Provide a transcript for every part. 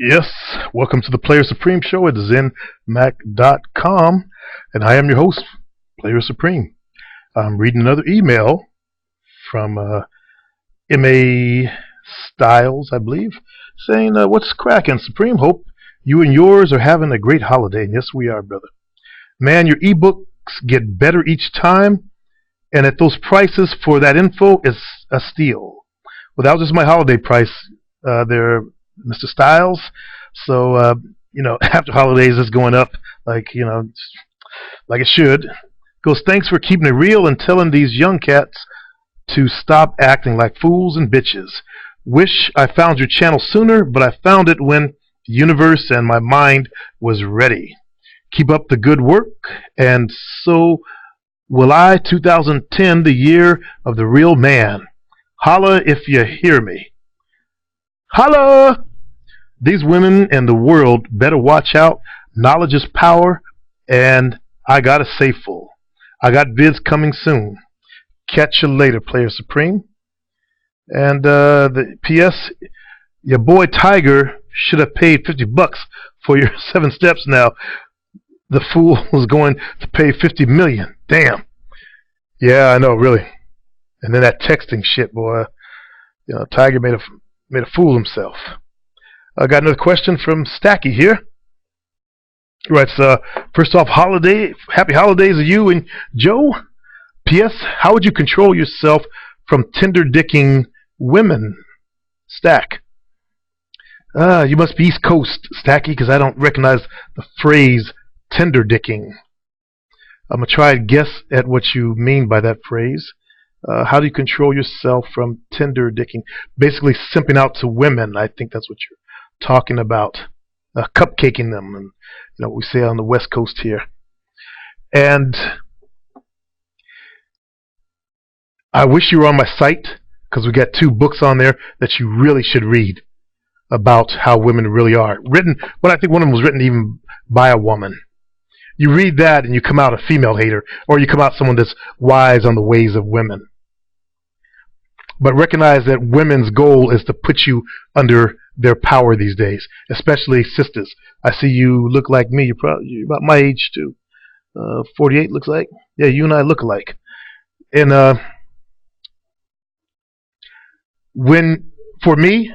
Yes, welcome to the Player Supreme Show at ZenMac.com, and I am your host, Player Supreme. I'm reading another email from M.A. Styles, I believe, saying, what's cracking, Supreme? Hope you and yours are having a great holiday. And yes, we are, brother. Man, your ebooks get better each time, and at those prices for that info, it's a steal. Well, that was just my holiday price there, Mr. Styles. So, after holidays, it's going up like it should. Goes, thanks for keeping it real and telling these young cats to stop acting like fools and bitches. Wish I found your channel sooner, but I found it when the universe and my mind was ready. Keep up the good work, and so will I. 2010, the year of the real man. Holla if you hear me. Holla! These women and the world better watch out. Knowledge is power, and I got a safe full. I got vids coming soon. Catch you later, Player Supreme. And the P.S. Your boy Tiger should have paid $50 for your 7 steps now. The fool was going to pay $50 million. Damn. Yeah, I know, really. And then that texting shit, boy. Tiger made a fool of himself. I got another question from Stacky here. He writes, first off, happy holidays to you and Joe. P.S. How would you control yourself from Tinder dicking women? Stack. You must be East Coast, Stacky, because I don't recognize the phrase Tinder dicking. I'm going to try to guess at what you mean by that phrase. How do you control yourself from Tinder dicking? Basically simping out to women. I think that's what you're talking about. Cupcaking them, and what we say on the West Coast here. And I wish you were on my site, because we got 2 books on there that you really should read about how women really are. I think one of them was written even by a woman. You read that and you come out a female hater, or you come out someone that's wise on the ways of women. But recognize that women's goal is to put you under their power these days, especially sisters. I see you look like me. You're about my age too. 48 looks like. Yeah, you and I look alike. And for me,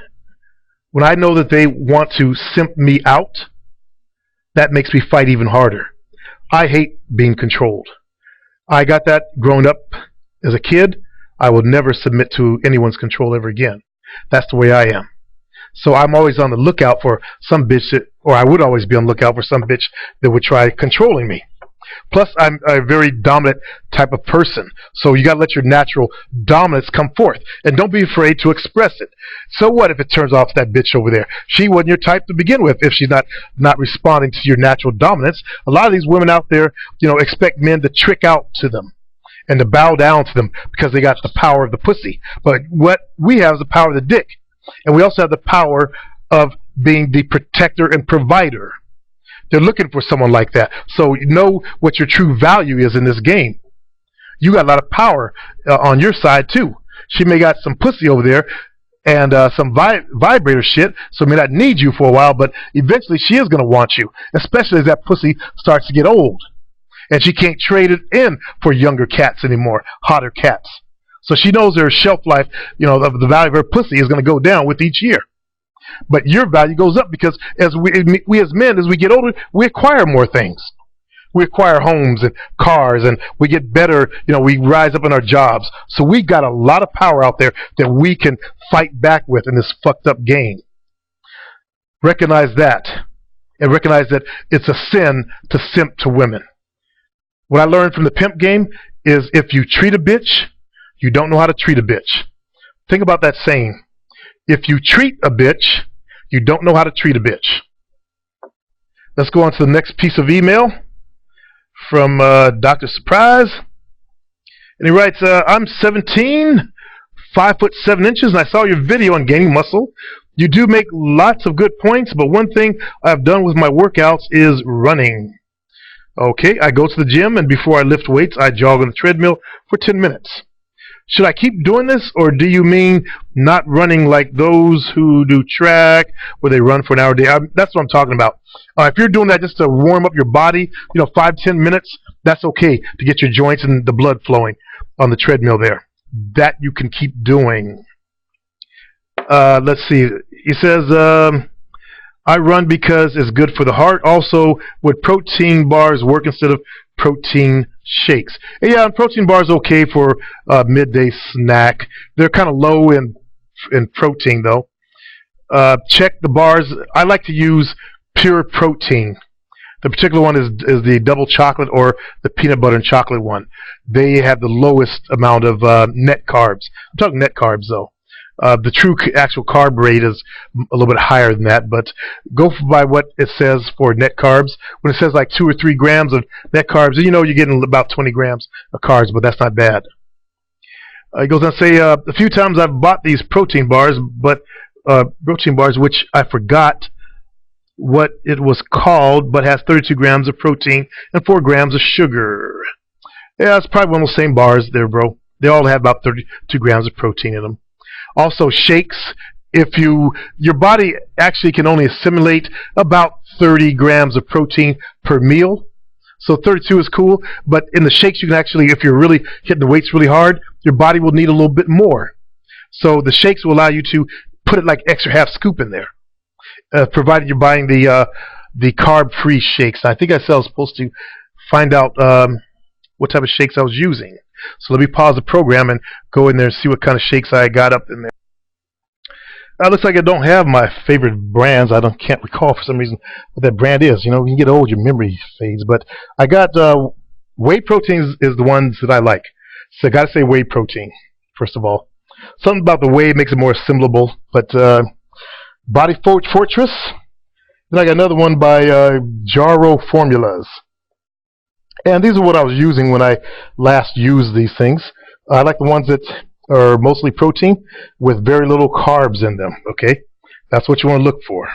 when I know that they want to simp me out, that makes me fight even harder. I hate being controlled. I got that growing up as a kid. I will never submit to anyone's control ever again. That's the way I am. So I'm always on the lookout for some bitch or I would always be on the lookout for some bitch that would try controlling me. Plus, I'm a very dominant type of person. So you got to let your natural dominance come forth. And don't be afraid to express it. So what if it turns off that bitch over there? She wasn't your type to begin with if she's not responding to your natural dominance. A lot of these women out there, expect men to trick out to them and to bow down to them because they got the power of the pussy. But what we have is the power of the dick. And we also have the power of being the protector and provider. They're looking for someone like that. So you know what your true value is in this game. You got a lot of power on your side too. She may got some pussy over there and some vibrator shit, so may not need you for a while, but eventually she is going to want you, especially as that pussy starts to get old. And she can't trade it in for younger cats anymore, hotter cats. So she knows her shelf life, of the value of her pussy is going to go down with each year. But your value goes up because as we as men, as we get older, we acquire more things. We acquire homes and cars, and we get better, we rise up in our jobs. So we got a lot of power out there that we can fight back with in this fucked up game. Recognize that. And recognize that it's a sin to simp to women. What I learned from the pimp game is if you treat a bitch, you don't know how to treat a bitch. Think about that saying. If you treat a bitch, you don't know how to treat a bitch. Let's go on to the next piece of email from Dr. Surprise. And he writes, I'm 17, 5 foot 7 inches, and I saw your video on gaining muscle. You do make lots of good points, but one thing I've done with my workouts is running. Okay, I go to the gym, and before I lift weights, I jog on the treadmill for 10 minutes. should I keep doing this, or do you mean not running like those who do track, where they run for an hour a day? That's what I'm talking about. If you're doing that just to warm up your body, 5-10 minutes, that's okay to get your joints and the blood flowing on the treadmill there. That you can keep doing. Let's see. He says, I run because it's good for the heart. Also, would protein bars work instead of protein shakes? Yeah, protein bars okay for midday snack. They're kind of low in protein though. Check the bars. I like to use pure protein. The particular one is the double chocolate or the peanut butter and chocolate one. They have the lowest amount of net carbs. I'm talking net carbs though. The true actual carb rate is a little bit higher than that, but go by what it says for net carbs. When it says like 2 or 3 grams of net carbs, you're getting about 20 grams of carbs, but that's not bad. He goes on to say, a few times I've bought these protein bars, which I forgot what it was called, but has 32 grams of protein and 4 grams of sugar. Yeah, it's probably one of those same bars there, bro. They all have about 32 grams of protein in them. Also, shakes. If your body actually can only assimilate about 30 grams of protein per meal. So 32 is cool, but in the shakes you can actually, if you're really hitting the weights really hard, your body will need a little bit more. So the shakes will allow you to put it like extra half scoop in there, provided you're buying the carb-free shakes. I think I was supposed to find out what type of shakes I was using. So let me pause the program and go in there and see what kind of shakes I got up in there. Looks like I don't have my favorite brands. Can't recall for some reason what that brand is. When you get old, your memory fades. But I got whey protein is the ones that I like. So I got to say whey protein first of all. Something about the whey makes it more assimilable. But Body Fortress. Then I got another one by Jaro Formulas. And these are what I was using when I last used these things. I like the ones that are mostly protein with very little carbs in them, okay? That's what you want to look for.